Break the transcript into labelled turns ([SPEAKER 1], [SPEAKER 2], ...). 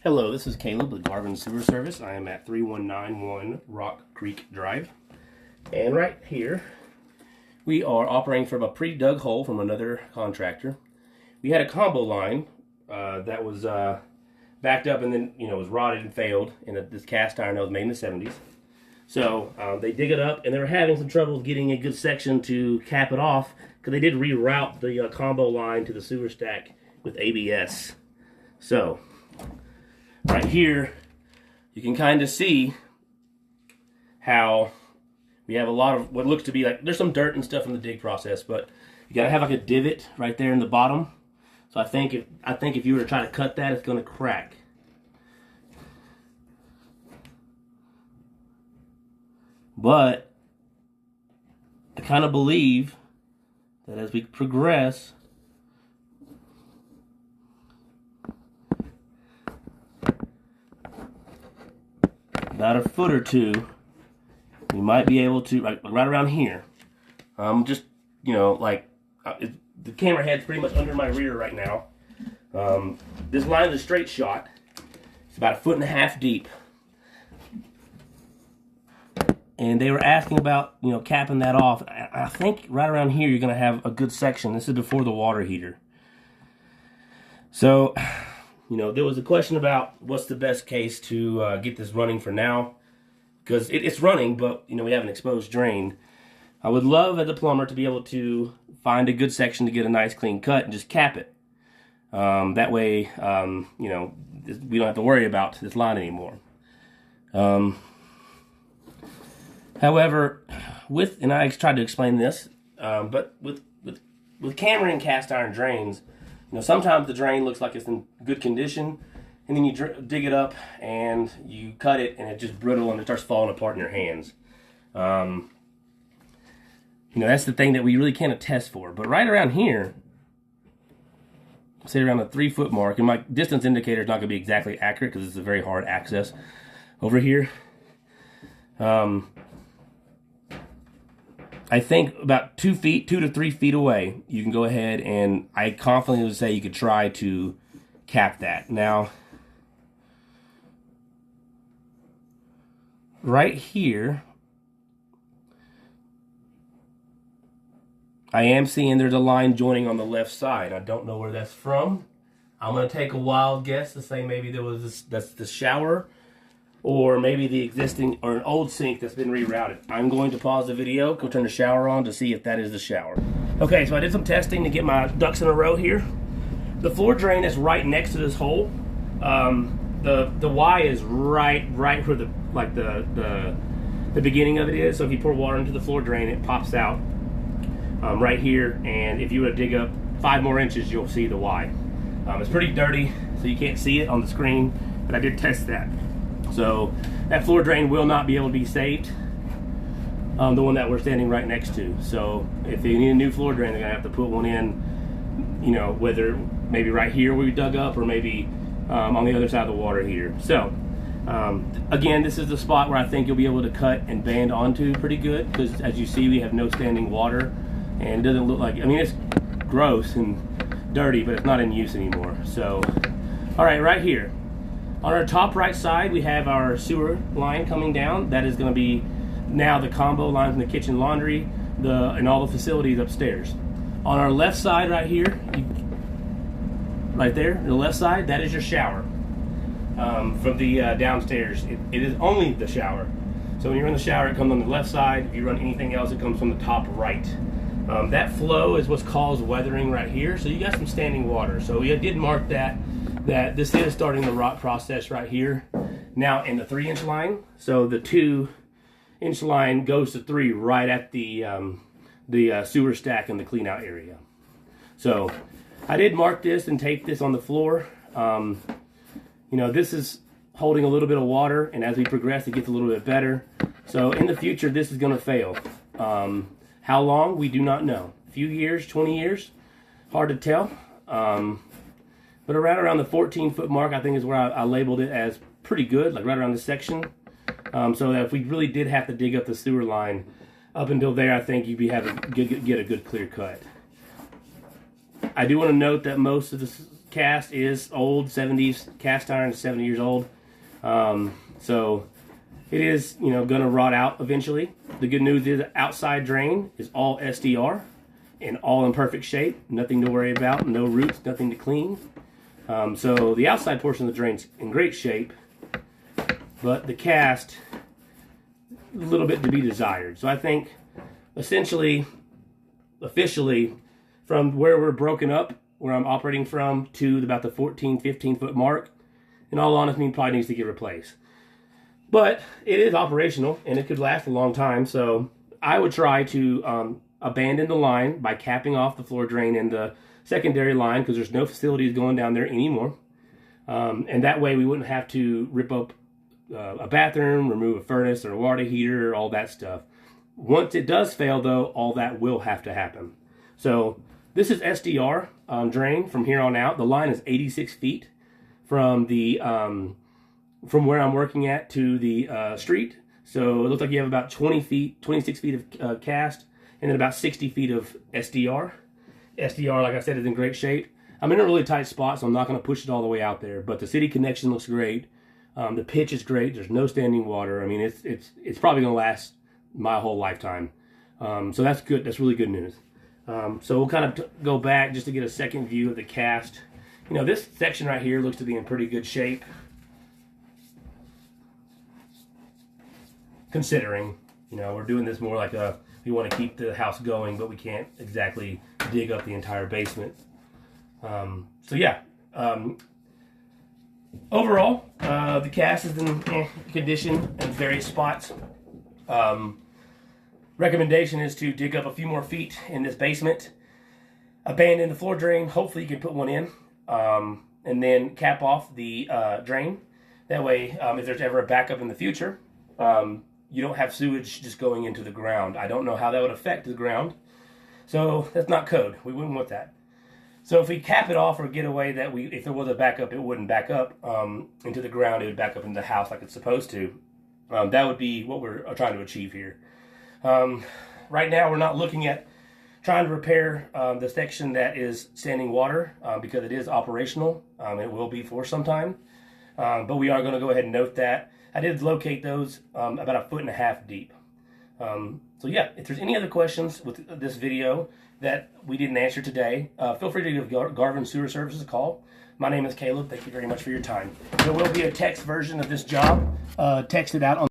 [SPEAKER 1] Hello, this is Caleb with Garvin Sewer Service. I am at 3191 Rock Creek Drive. And right here, we are operating from a pre-dug hole from another contractor. We had a combo line that was backed up and then, was rotted and failed in this cast iron that was made in the 70s. So they dig it up and they were having some trouble getting a good section to cap it off because they did reroute the combo line to the sewer stack with ABS. So right here, you can kind of see how we have a lot of what looks to be like, there's some dirt and stuff in the dig process, but you gotta have like a divot right there in the bottom. So I think if you were to try to cut that, it's gonna crack. But I kind of believe that as we progress, about a foot or two, we might be able to, right around here. The camera head's pretty much under my rear right now. This line is a straight shot. It's about 1.5 feet deep. And they were asking about, capping that off. I think right around here you're going to have a good section. This is before the water heater. So, there was a question about what's the best case to get this running for now. Because it's running, but, we have an exposed drain. I would love, as a plumber, to be able to find a good section to get a nice clean cut and just cap it. That way, we don't have to worry about this line anymore. However, and I tried to explain this, but with Cameron cast iron drains, sometimes the drain looks like it's in good condition, and then you dig it up and you cut it, and it's just brittle and it starts falling apart in your hands. That's the thing that we really can't attest for. But right around here, say around the 3-foot mark, and my distance indicator is not going to be exactly accurate because it's a very hard access over here. I think about 2 to 3 feet away, you can go ahead and I confidently would say you could try to cap that. Now, right here, I am seeing there's a line joining on the left side. I don't know where that's from. I'm going to take a wild guess to say maybe that's the shower, or maybe the existing or an old sink that's been rerouted. I'm going to pause the video, go turn the shower on to see if that is the shower. Okay, so I did some testing to get my ducks in a row here. The floor drain is right next to this hole. The Y is right where the beginning of it is. So if you pour water into the floor drain, it pops out right here. And if you were to dig up 5 more inches, you'll see the Y. It's pretty dirty, so you can't see it on the screen, but I did test that. So that floor drain will not be able to be saved, the one that we're standing right next to. So if they need a new floor drain, they're going to have to put one in, whether maybe right here where we dug up or maybe on the other side of the water heater. So again, this is the spot where I think you'll be able to cut and band onto pretty good, because as you see, we have no standing water, and it doesn't look like, it's gross and dirty, but it's not in use anymore. So, all right here. On our top right side, we have our sewer line coming down. That is going to be now the combo line from the kitchen laundry and all the facilities upstairs. On our left side right here, right there, the left side, that is your shower from the downstairs. It is only the shower. So when you're in the shower, it comes on the left side. If you run anything else, it comes from the top right. That flow is what's caused weathering right here. So you got some standing water. So we did mark that this is starting the rot process right here. Now in the 3-inch line. So the 2-inch line goes to 3 right at the sewer stack in the clean out area. So I did mark this and tape this on the floor. This is holding a little bit of water, and as we progress, it gets a little bit better. So in the future, this is going to fail. How long? We do not know. A few years, 20 years, hard to tell. But around the 14-foot mark, I think is where I labeled it as pretty good, like right around this section. So that if we really did have to dig up the sewer line, up until there, I think you'd get a good clear cut. I do want to note that most of the cast is old, 70s cast iron, 70 years old. So it is, you know, going to rot out eventually. The good news is the outside drain is all SDR and all in perfect shape. Nothing to worry about, no roots, nothing to clean. So the outside portion of the drain's in great shape, but the cast, a little bit to be desired. So I think essentially, officially, from where we're broken up, where I'm operating from, to about the 14, 15 foot mark, in all honesty, probably needs to get replaced. But it is operational and it could last a long time. So I would try to abandon the line by capping off the floor drain and the secondary line, because there's no facilities going down there anymore. And that way we wouldn't have to rip up a bathroom, remove a furnace or a water heater, all that stuff. Once it does fail, though, all that will have to happen. So this is SDR drain from here on out. The line is 86 feet from the from where I'm working at to the street. So it looks like you have about 20 feet, 26 feet of cast, and then about 60 feet of SDR. SDR, like I said, is in great shape. I'm in a really tight spot, so I'm not going to push it all the way out there. But the city connection looks great. The pitch is great. There's no standing water. I mean, it's probably going to last my whole lifetime. So that's good. That's really good news. So we'll kind of go back just to get a second view of the cast. You know, this section right here looks to be in pretty good shape, considering, you know, we're doing this more like we want to keep the house going, but we can't exactly dig up the entire basement. So yeah, overall, the cast is in condition in various spots. Recommendation is to dig up a few more feet in this basement, abandon the floor drain. Hopefully you can put one in, and then cap off the drain. That way, if there's ever a backup in the future, you don't have sewage just going into the ground. I don't know how that would affect the ground. So that's not code. We wouldn't want that. So if we cap it off or get away that if there was a backup, it wouldn't back up into the ground. It would back up into the house like it's supposed to. That would be what we're trying to achieve here. Right now, we're not looking at trying to repair the section that is standing water because it is operational. It will be for some time. But we are going to go ahead and note that. I did locate those about 1.5 feet deep. So yeah, if there's any other questions with this video that we didn't answer today, feel free to give Garvin Sewer Services a call. My name is Caleb. Thank you very much for your time. There will be a text version of this job texted out on